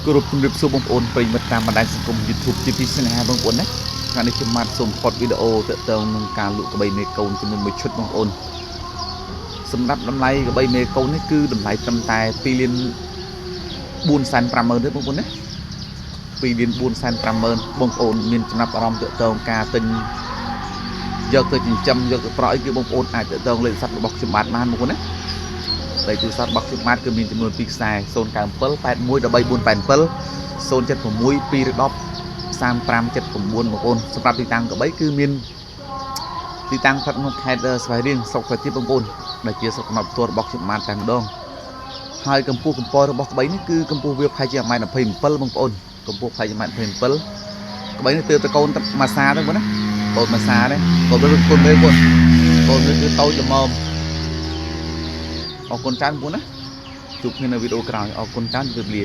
គ្រប់ជំរាបសួរបងប្អូនប្រិយមិត្តតាមបណ្ដាញសង្គម YouTube ជាពិសេសណាបងប្អូនណាថ្ងៃនេះខ្ញុំបានសូមផុតវីដេអូទាក់ទងនឹងការលក់ក្បីមេកូនចំនួន1ឈុតបងប្អូនសម្រាប់តម្លៃក្បីមេកូននេះគឺតម្លៃត្រឹមតែ2លាន450,000ទេបងប្អូនណា2លាន450,000បងប្អូនមានចំណាប់អារម្មណ៍ទាក់ទងការទិញយកទៅចិញ្ចឹមយកទៅប្រក់អីគឺបងប្អូនអាចទាក់ទងលេខទូរស័ព្ទរបស់ខ្ញុំបានបងប្អូនណាលេខទូរស័ព្ទរបស់ខ្ញុំបានគឺមានចំនួន2ខ្សែ097 81 13 487 076 210 3579បងប្អូនសម្រាប់ទីតាំងកបីគឺមានទីតាំងស្ថិតក្នុងខេត្តស្វាយរៀងស្រុកស្វាយទៀបបងប្អូនដែលជាស្រុកកំណើតផ្ទាល់របស់ខ្ញុំបានតែម្ដងហើយកម្ពស់កំពណ៌របស់ក្បីនេះគឺកម្ពស់វាប្រហែលជា1.27ម៉ែត្របងប្អូនកម្ពស់ប្រហែលជា1.27ក្បីនេះទើបតកូនម៉ាសាទៅបងណាកូនម៉ាសាទេកូននេះគុណទេបងកូននេះគឺតូចល្មមអរគុណច្រើនបងប្អូនណាជួបគ្នានៅវីដេអូក្រោយអរគុណច្រើនជម្រាបលា